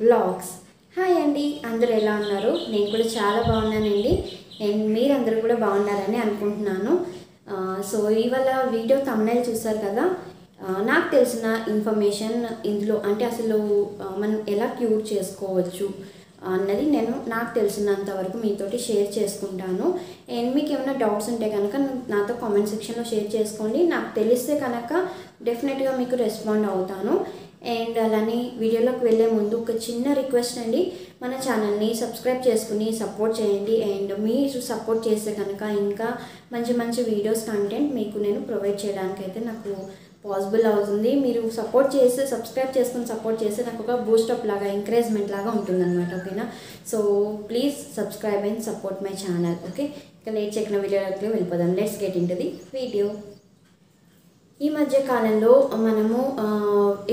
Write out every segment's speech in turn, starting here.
Vlogs. Hi అండి, అందరూ ఎలా ఉన్నారు? నేను కూడా చాలా బాగున్నానండి. అండ్ మీరందరూ కూడా బాగున్నారని అనుకుంటున్నాను. సో ఇవాళ వీడియో థంబ్నెయిల్ చూసారు కదా. నాకు తెలిసిన ఇన్ఫర్మేషన్ ఇందులో అంటే అసలు మనం ఎలా క్యూర్ చేసుకోవచ్చు అన్నది నాకు తెలిసినంత వరకు మీతోటి షేర్ చేసుకుంటాను. అండ్ మీకు ఏమైనా డౌట్స్ ఉంటే కనుక నాతో కామెంట్ సెక్షన్లో షేర్ చేసుకోండి. నాకు తెలిస్తే కనుక డెఫినెట్గా మీకు రెస్పాండ్ అవుతాను. అండ్ అలానే వీడియోలోకి వెళ్ళే ముందు ఒక చిన్న రిక్వెస్ట్ అండి, మన ఛానల్ని సబ్స్క్రైబ్ చేసుకుని సపోర్ట్ చేయండి. అండ్ మీరు సపోర్ట్ చేస్తే కనుక ఇంకా మంచి మంచి వీడియోస్ కంటెంట్ మీకు నేను ప్రొవైడ్ చేయడానికి అయితే నాకు పాసిబుల్ అవుతుంది. మీరు సపోర్ట్ చేస్తే సబ్స్క్రైబ్ చేసుకుని సపోర్ట్ చేస్తే నాకు ఒక బూస్టప్ లాగా ఎంకరేజ్మెంట్ లాగా ఉంటుందన్నమాట. ఓకేనా? So please subscribe and support my channel. Okay, ఇక లేట్ చేయకుండా వీడియోలోకి వెళ్ళిపోదాం. Let's get in to the video. ఈ మధ్య కాలంలో మనము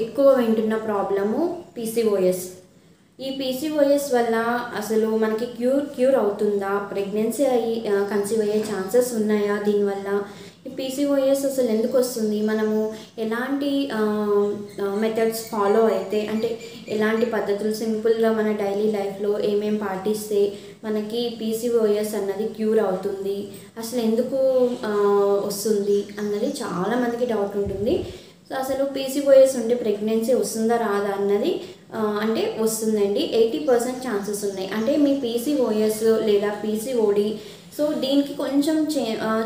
ఎక్కువ వింటున్న ప్రాబ్లము పీసీఓఎస్. ఈ పీసీఓఎస్ వల్ల అసలు మనకి క్యూర్ అవుతుందా? ప్రెగ్నెన్సీ కన్సీవ్ అయ్యే ఛాన్సెస్ ఉన్నాయా దీనివల్ల? ఈ పీసీఓఎస్ అసలు ఎందుకు వస్తుంది? మనము ఎలాంటి మెథడ్స్ ఫాలో అయితే, అంటే ఎలాంటి పద్ధతులు సింపుల్గా మన డైలీ లైఫ్లో ఏమేమి పాటిస్తే మనకి పీసీఓఎస్ అన్నది క్యూర్ అవుతుంది, అసలు ఎందుకు వస్తుంది అన్నది చాలామందికి డౌట్ ఉంటుంది. సో అసలు పీసీఓఎస్ ఉంటే ప్రెగ్నెన్సీ వస్తుందా రాదా అన్నది అంటే వస్తుందండి. 80% ఛాన్సెస్ ఉన్నాయి. అంటే మీ పీసీఓఎస్ లేదా పీసీఓడి, సో దీనికి కొంచెం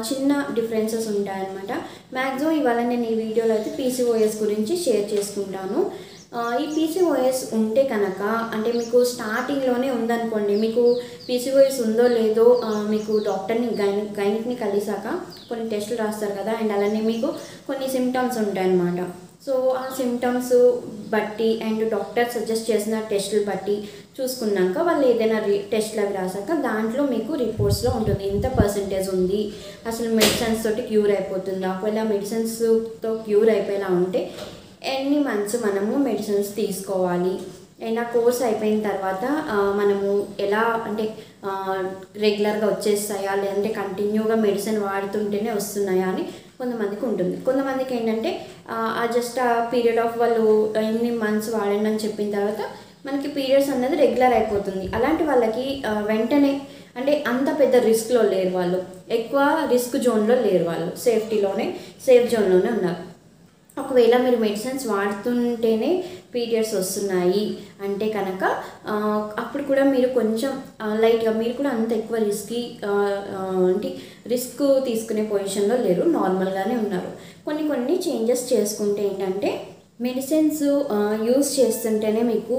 చిన్న డిఫరెన్సెస్ ఉంటాయన్నమాట. మ్యాక్సిమం ఇవాళ నేను ఈ వీడియోలో అయితే పీసీఓఎస్ గురించి షేర్ చేసుకుంటాను. ఈ పీసీఓఎస్ ఉంటే కనుక అంటే మీకు స్టార్టింగ్లోనే ఉందనుకోండి, మీకు పీసీఓఎస్ ఉందో లేదో మీకు డాక్టర్ని గైనిక్ని కలిసాక కొన్ని టెస్టులు రాస్తారు కదా. అండ్ అలానే మీకు కొన్ని సిమ్టమ్స్ ఉంటాయన్నమాట. సో ఆ సిమ్టమ్స్ బట్టి అండ్ డాక్టర్ సజెస్ట్ చేసిన టెస్టులు బట్టి చూసుకున్నాక వాళ్ళు ఏదైనా టెస్ట్లు అవి రాసాక దాంట్లో మీకు రిపోర్ట్స్లో ఉంటుంది ఎంత పర్సెంటేజ్ ఉంది, అసలు మెడిసిన్స్ తోటి క్యూర్ అయిపోతుందా, ఒకవేళ మెడిసిన్స్తో క్యూర్ అయిపోయేలా ఉంటే ఎన్ని మంత్స్ మనము మెడిసిన్స్ తీసుకోవాలి, అండ్ ఆ కోర్స్ అయిపోయిన తర్వాత మనము ఎలా అంటే రెగ్యులర్గా వచ్చేస్తాయా లేదంటే కంటిన్యూగా మెడిసిన్ వాడుతుంటేనే వస్తున్నాయా అని కొంతమందికి ఉంటుంది. కొంతమందికి ఏంటంటే జస్ట్ ఆ పీరియడ్ ఆఫ్ వాళ్ళు ఎన్ని మంత్స్ వాడండి అని చెప్పిన తర్వాత మనకి పీరియడ్స్ అన్నది రెగ్యులర్ అయిపోతుంది. అలాంటి వాళ్ళకి వెంటనే అంటే అంత పెద్ద రిస్క్లో లేరు, వాళ్ళు ఎక్కువ రిస్క్ జోన్లో లేరు, వాళ్ళు సేఫ్ జోన్లోనే ఉన్నారు. ఒకవేళ మీరు మెడిసిన్స్ వాడుతుంటేనే పీరియడ్స్ వస్తున్నాయి అంటే కనుక అప్పుడు కూడా మీరు కొంచెం లైట్గా, మీరు కూడా అంత ఎక్కువ అంటే రిస్క్ తీసుకునే పొజిషన్లో లేరు, నార్మల్గానే ఉన్నారు. కొన్ని చేంజెస్ చేసుకుంటే ఏంటంటే మెడిసిన్స్ యూజ్ చేస్తుంటేనే మీకు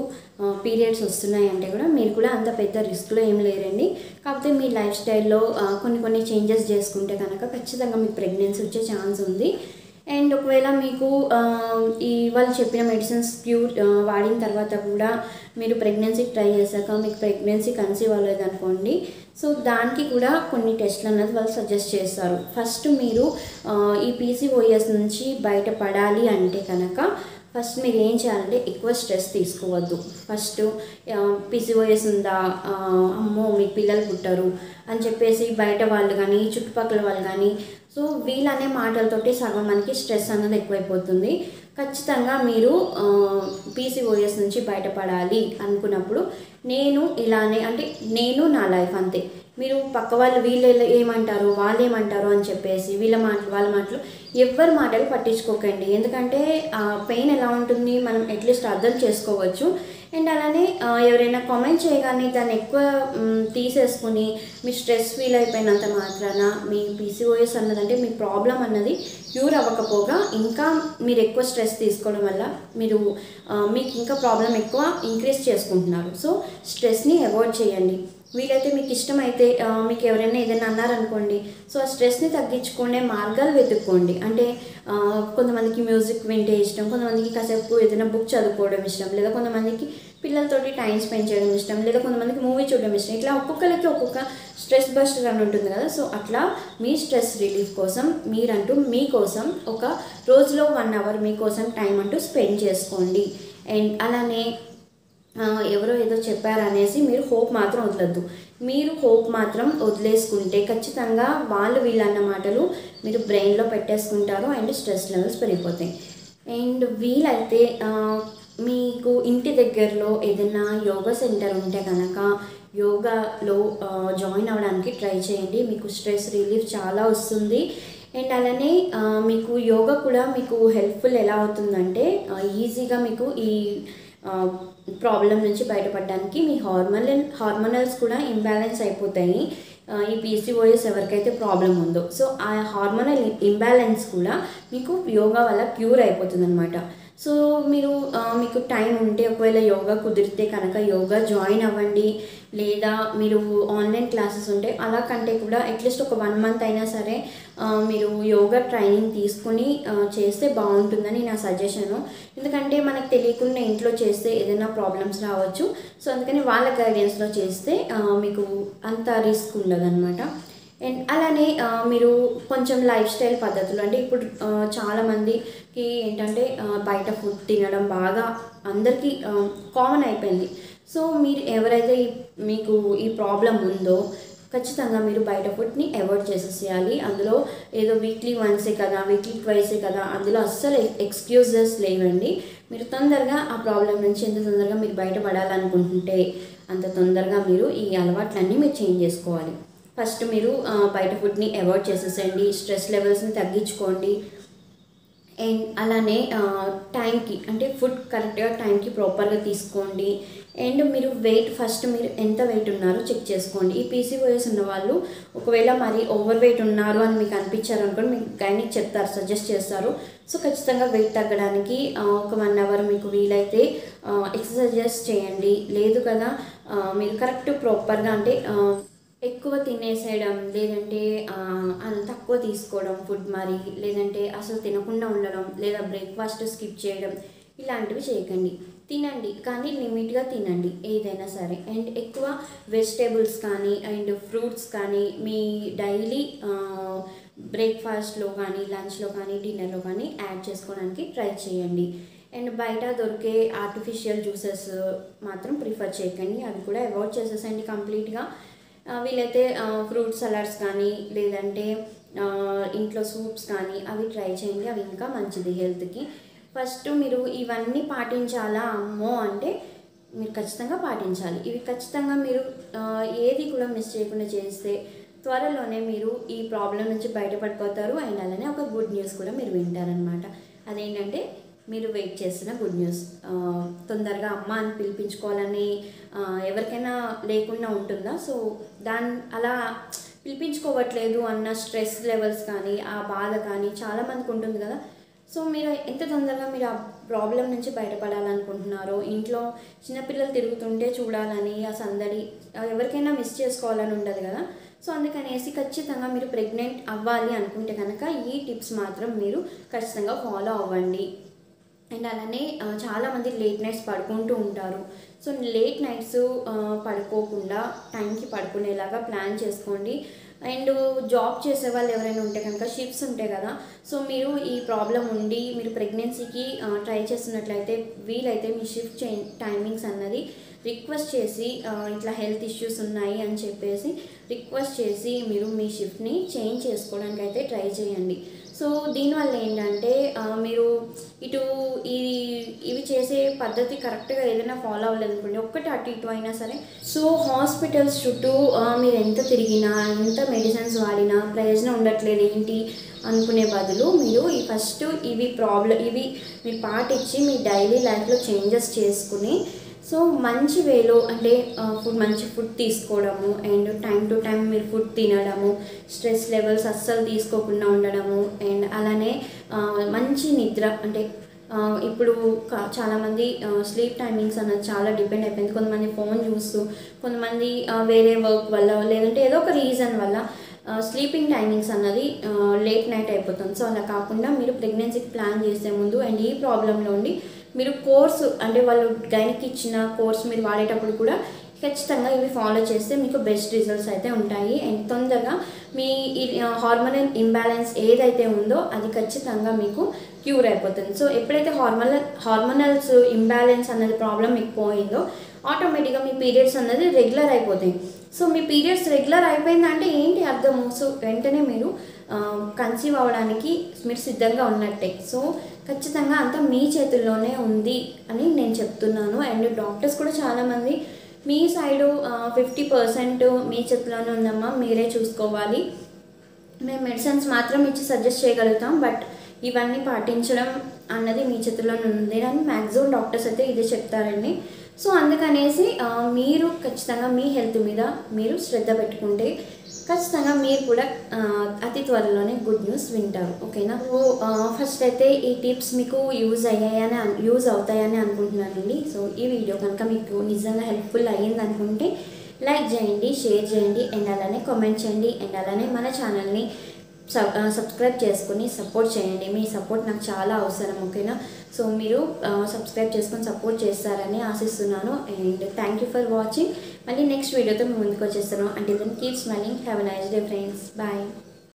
పీరియడ్స్ వస్తున్నాయి అంటే కూడా మీరు కూడా అంత పెద్ద రిస్క్లో ఏం లేరండి. కాకపోతే మీ లైఫ్ స్టైల్లో కొన్ని చేంజెస్ చేసుకుంటే కనుక ఖచ్చితంగా మీకు ప్రెగ్నెన్సీ వచ్చే ఛాన్స్ ఉంది. అండ్ ఒకవేళ మీకు వాళ్ళు చెప్పిన మెడిసిన్స్ వాడిన తర్వాత కూడా మీరు ప్రెగ్నెన్సీకి ట్రై చేశాక మీకు ప్రెగ్నెన్సీ కన్సీవ్ అవ్వలేదు అనుకోండి, సో దానికి కూడా కొన్ని టెస్ట్లు అన్నది వాళ్ళు సజెస్ట్ చేస్తారు. ఫస్ట్ మీరు ఈ పీసీఓఎస్ నుంచి బయటపడాలి అంటే కనుక ఫస్ట్ మీరు ఏం చేయాలంటే ఎక్కువ స్ట్రెస్ తీసుకోవద్దు. ఫస్ట్ పీసీఓఎస్ ఉందా, అమ్మో మీకు పిల్లలు పుట్టరు అని చెప్పేసి బయట వాళ్ళు కానీ చుట్టుపక్కల వాళ్ళు కానీ సో వీళ్ళనే మాటలతోటి సగం మనకి స్ట్రెస్ అన్నది ఎక్కువైపోతుంది. ఖచ్చితంగా మీరు పీసీఓఎస్ నుంచి బయటపడాలి అనుకున్నప్పుడు నేను నా లైఫ్ అంతే, మీరు పక్క వాళ్ళు వీళ్ళు ఏమంటారు వాళ్ళు ఏమంటారు అని చెప్పేసి వాళ్ళ మాటలు ఎవరి మాటలు పట్టించుకోకండి. ఎందుకంటే పెయిన్ ఎలా ఉంటుంది మనం అట్లీస్ట్ అర్థం చేసుకోవచ్చు. అండ్ అలానే ఎవరైనా కామెంట్ చేయగానే దాన్ని ఎక్కువ తీసేసుకుని మీ స్ట్రెస్ ఫీల్ అయిపోయినంత మాత్రాన మీ పీసీఓఎస్ అన్నదంటే మీ ప్రాబ్లం అన్నది క్యూర్ అవ్వకపోగా ఇంకా మీరు ఎక్కువ స్ట్రెస్ తీసుకోవడం వల్ల మీకు ఇంకా ప్రాబ్లం ఎక్కువ ఇంక్రీజ్ చేసుకుంటున్నారు. సో స్ట్రెస్ని అవాయిడ్ చేయండి. వీలైతే మీకు ఇష్టమైతే మీకు ఎవరైనా ఏదైనా అన్నారనుకోండి, సో ఆ స్ట్రెస్ని తగ్గించుకునే మార్గాలు వెతుక్కోండి. అంటే కొంతమందికి మ్యూజిక్ వింటే ఇష్టం, కొంతమందికి కాసేపు ఏదైనా బుక్ చదువుకోవడం ఇష్టం, లేదా కొంతమందికి పిల్లలతోటి టైం స్పెండ్ చేయడం ఇష్టం, లేదా కొంతమందికి మూవీ చూడడం ఇష్టం. ఇట్లా ఒక్కొక్కరికి ఒక్కొక్క స్ట్రెస్ బస్టర్ అని ఉంటుంది కదా. సో అట్లా మీ స్ట్రెస్ రిలీఫ్ కోసం మీరంటూ మీకోసం ఒక రోజులో 1 hour మీకోసం టైం అంటూ స్పెండ్ చేసుకోండి. అండ్ అలానే ఎవరో ఏదో చెప్పారనేసి మీరు హోప్ మాత్రం వదలద్దు. మీరు హోప్ మాత్రం వదిలేసుకుంటే ఖచ్చితంగా వీళ్ళన్న మాటలు మీరు బ్రెయిన్లో పెట్టేసుకుంటారు అండ్ స్ట్రెస్ లెవెల్స్ పెరిగిపోతాయి. అండ్ వీలైతే మీకు ఇంటి దగ్గరలో ఏదైనా యోగా సెంటర్ ఉంటే కనుక యోగాలో జాయిన్ అవ్వడానికి ట్రై చేయండి. మీకు స్ట్రెస్ రిలీఫ్ చాలా వస్తుంది. అండ్ అలానే మీకు యోగా కూడా మీకు హెల్ప్ఫుల్ ఎలా అవుతుందంటే ఈజీగా మీకు ఈ ప్రాబ్లం నుంచి బయటపడడానికి మీ హార్మోనల్స్ కూడా ఇంబ్యాలెన్స్ అయిపోతాయి. ఈ పీసీఓఎస్ ఎవరికైతే ప్రాబ్లం ఉందో, సో ఆ హార్మోనల్ ఇంబ్యాలెన్స్ కూడా మీకు యోగా వల్ల క్యూర్ అయిపోతుంది అనమాట. సో మీరు మీకు టైం ఉంటే ఒకవేళ యోగా కుదిరితే కనుక యోగా జాయిన్ అవ్వండి. లేదా మీరు ఆన్లైన్ క్లాసెస్ ఉంటే అలా కంటే కూడా అట్లీస్ట్ ఒక 1 మంత్ అయినా సరే మీరు యోగా ట్రైనింగ్ తీసుకుని చేస్తే బాగుంటుందని నా సజెషను. ఎందుకంటే మనకు తెలియకుండా ఇంట్లో చేస్తే ఏదైనా ప్రాబ్లమ్స్ రావచ్చు. సో అందుకని వాళ్ళ గైడెన్స్లో చేస్తే మీకు అంత రిస్క్ ఉండదు అనమాట. అండ్ అలానే మీరు కొంచెం లైఫ్ స్టైల్ పద్ధతులు అంటే ఇప్పుడు చాలామందికి ఏంటంటే బయట ఫుడ్ తినడం బాగా అందరికీ కామన్ అయిపోయింది. సో మీరు ఎవరైతే మీకు ఈ ప్రాబ్లం ఉందో ఖచ్చితంగా మీరు బయట ఫుడ్ని అవాయిడ్ చేసేసేయాలి. అందులో ఏదో వీక్లీ వన్సే కదా, వీక్లీ ట్వైసే కదా, అందులో అస్సలు ఎక్స్క్యూజెస్ లేవండి. మీరు తొందరగా ఆ ప్రాబ్లం నుంచి ఎంత తొందరగా మీరు బయటపడాలనుకుంటుంటే అంత తొందరగా మీరు ఈ అలవాట్లన్నీ మీరు చేంజ్ చేసుకోవాలి. ఫస్ట్ మీరు బయట ఫుడ్ని అవాయిడ్ చేసేసండి, స్ట్రెస్ లెవెల్స్ని తగ్గించుకోండి. అండ్ అలానే టైంకి అంటే ఫుడ్ కరెక్ట్గా టైంకి ప్రాపర్గా తీసుకోండి. అండ్ మీరు ఫస్ట్ మీరు ఎంత వెయిట్ ఉన్నారో చెక్ చేసుకోండి. ఈ పీసీఓఎస్ ఉన్న వాళ్ళు ఒకవేళ మరి ఓవర్ వెయిట్ ఉన్నారు అని మీకు అనిపించారు అనుకోండి, మీకు గైనిక్ చెప్తారు, సజెస్ట్ చేస్తారు. సో ఖచ్చితంగా వెయిట్ తగ్గడానికి ఒక 1 అవర్ మీకు వీలైతే ఎక్సర్సైజెస్ చేయండి. లేదు కదా మీరు కరెక్ట్ ప్రాపర్గా అంటే ఎక్కువ తినేసేయడం, లేదంటే తక్కువ తీసుకోవడం ఫుడ్, మరి లేదంటే అసలు తినకుండా ఉండడం, లేదా బ్రేక్ఫాస్ట్ స్కిప్ చేయడం, ఇలాంటివి చేయకండి. తినండి కానీ లిమిట్గా తినండి ఏదైనా సరే. అండ్ ఎక్కువ వెజిటేబుల్స్ కానీ అండ్ ఫ్రూట్స్ కానీ మీ డైలీ బ్రేక్ఫాస్ట్లో కానీ లంచ్లో కానీ డిన్నర్లో కానీ యాడ్ చేసుకోవడానికి ట్రై చేయండి. అండ్ బయట దొరికే ఆర్టిఫిషియల్ జ్యూసెస్ మాత్రం ప్రిఫర్ చేయకండి, అవి కూడా అవాయిడ్ చేసేసండి కంప్లీట్గా. వీలైతే ఫ్రూట్ సలాడ్స్ కానీ లేదంటే ఇంట్లో సూప్స్ కానీ అవి ట్రై చేయండి, అవి ఇంకా మంచిది హెల్త్కి. ఫస్ట్ మీరు ఇవన్నీ పాటించాలా అమ్మో అంటే మీరు ఖచ్చితంగా పాటించాలి. ఇవి ఖచ్చితంగా మీరు ఏది కూడా మిస్ చేయకుండా చేస్తే త్వరలోనే మీరు ఈ ప్రాబ్లం నుంచి బయటపడిపోతారు. అండ్ అలానే ఒక గుడ్ న్యూస్ కూడా మీరు వింటారనమాట. అదేంటంటే మీరు వెయిట్ చేస్తున్న గుడ్ న్యూస్. తొందరగా అమ్మ అని పిలిపించుకోవాలని ఎవరికైనా లేకుండా ఉంటుందా? సో అలా పిలిపించుకోవట్లేదు అన్న స్ట్రెస్ లెవెల్స్ కానీ ఆ బాధ కానీ చాలామందికి ఉంటుంది కదా. సో మీరు ఎంత తొందరగా మీరు ఆ ప్రాబ్లం నుంచి బయటపడాలనుకుంటున్నారో, ఇంట్లో చిన్నపిల్లలు తిరుగుతుంటే చూడాలని ఆ సందడి ఎవరికైనా మిస్ చేసుకోవాలని ఉండదు కదా. సో అందుకనేసి ఖచ్చితంగా మీరు ప్రెగ్నెంట్ అవ్వాలి అనుకుంటే కనుక ఈ టిప్స్ మాత్రం మీరు ఖచ్చితంగా ఫాలో అవ్వండి. అండ్ అలానే చాలామంది లేట్ నైట్స్ పడుకుంటూ ఉంటారు. సో లేట్ నైట్స్ పడుకోకుండా టైంకి పడుకునేలాగా ప్లాన్ చేసుకోండి. అండ్ జాబ్ చేసే వాళ్ళు ఎవరైనా ఉంటే కనుక షిఫ్ట్స్ ఉంటాయి కదా. సో మీరు ఈ ప్రాబ్లం ఉండి మీరు ప్రెగ్నెన్సీకి ట్రై చేస్తున్నట్లయితే వీలైతే మీ షిఫ్ట్ టైమింగ్స్ అన్నది రిక్వెస్ట్ చేసి ఇట్లా హెల్త్ ఇష్యూస్ ఉన్నాయి అని చెప్పేసి రిక్వెస్ట్ చేసి మీరు మీ షిఫ్ట్ని చేంజ్ చేసుకోవడానికి అయితే ట్రై చేయండి. సో దీనివల్ల ఏంటంటే మీరు ఇవి చేసే పద్ధతి కరెక్ట్గా ఏదైనా ఫాలో అవ్వలేదనుకోండి, ఒక్కటి అటు ఇటు అయినా సరే. సో హాస్పిటల్స్ చుట్టూ మీరు ఎంత తిరిగినా ఎంత మెడిసిన్స్ వాడినా ప్రయోజనం ఉండట్లేదు ఏంటి అనుకునే బదులు మీరు ఇవి మీరు పాటించి మీ డైలీ లైఫ్లో చేంజెస్ చేసుకుని సో మంచి వేలో అంటే మంచి ఫుడ్ తీసుకోవడము అండ్ టైం టు టైం మీరు ఫుడ్ తినడము, స్ట్రెస్ లెవెల్స్ అస్సలు తీసుకోకుండా ఉండడము. అండ్ అలానే మంచి నిద్ర అంటే ఇప్పుడు చాలామంది స్లీప్ టైమింగ్స్ అన్నది చాలా డిపెండ్ అయిపోయింది. కొంతమంది ఫోన్ చూస్తూ, కొంతమంది వేరే వర్క్ వల్ల లేదంటే ఏదో ఒక రీజన్ వల్ల స్లీపింగ్ టైమింగ్స్ అన్నది లేట్ నైట్ అయిపోతుంది. సో అలా కాకుండా మీరు ప్రెగ్నెన్సీకి ప్లాన్ చేసే ముందు అండ్ ఈ ప్రాబ్లంలో ఉండి మీరు కోర్సు అంటే వాళ్ళు గైనిక్ ఇచ్చిన కోర్స్ మీరు వాడేటప్పుడు కూడా ఖచ్చితంగా ఇవి ఫాలో చేస్తే మీకు బెస్ట్ రిజల్ట్స్ అయితే ఉంటాయి. అండ్ తొందరగా మీ హార్మోనల్ ఇంబ్యాలెన్స్ ఏదైతే ఉందో అది ఖచ్చితంగా మీకు క్యూర్ అయిపోతుంది. సో ఎప్పుడైతే హార్మోనల్స్ ఇంబ్యాలెన్స్ అన్నది ప్రాబ్లం మీకు పోయిందో ఆటోమేటిక్గా మీ పీరియడ్స్ అన్నది రెగ్యులర్ అయిపోతాయి. సో మీ పీరియడ్స్ రెగ్యులర్ అయిపోయిందంటే ఏంటి అర్థము? సో వెంటనే మీరు కన్సీవ్ అవ్వడానికి మీరు సిద్ధంగా ఉన్నట్టే. సో ఖచ్చితంగా అంతా మీ చేతుల్లోనే ఉంది అని నేను చెప్తున్నాను. అండ్ డాక్టర్స్ కూడా చాలామంది మీ సైడు 50% మీ చేతిలోనే ఉందమ్మా, మీరే చూసుకోవాలి, మేము మెడిసిన్స్ మాత్రం ఇచ్చి సజెస్ట్ చేయగలుగుతాం, బట్ ఇవన్నీ పాటించడం అన్నది మీ చేతుల్లోనే ఉంది అని మ్యాక్సిమం డాక్టర్స్ అయితే ఇదే చెప్తారండి. సో అందుకనేసి మీరు ఖచ్చితంగా మీ హెల్త్ మీద మీరు శ్రద్ధ పెట్టుకుంటే ఖచ్చితంగా మీరు కూడా అతి త్వరలోనే గుడ్ న్యూస్ వింటారు. ఓకేనా? సో ఫస్ట్ అయితే ఈ టిప్స్ మీకు యూజ్ అవుతాయని అనుకుంటున్నానండి. సో ఈ వీడియో కనుక మీకు నిజంగా హెల్ప్ఫుల్ అయ్యింది అనుకుంటే లైక్ చేయండి, షేర్ చేయండి, అండ్ అలానే కామెంట్ చేయండి, అండ్ అలానే మన ఛానల్ని సబ్స్క్రైబ్ చేసుకొని సపోర్ట్ చేయండి. మీ సపోర్ట్ నాకు చాలా అవసరం. ఓకేనా? సో మీరు సబ్స్క్రైబ్ చేసుకొని సపోర్ట్ చేస్తారని ఆశిస్తున్నాను. And thank you for watching. మళ్ళీ నెక్స్ట్ వీడియోతో మేము ముందుకు వచ్చేస్తాను. Until then keep smiling. Have a nice day friends. Bye.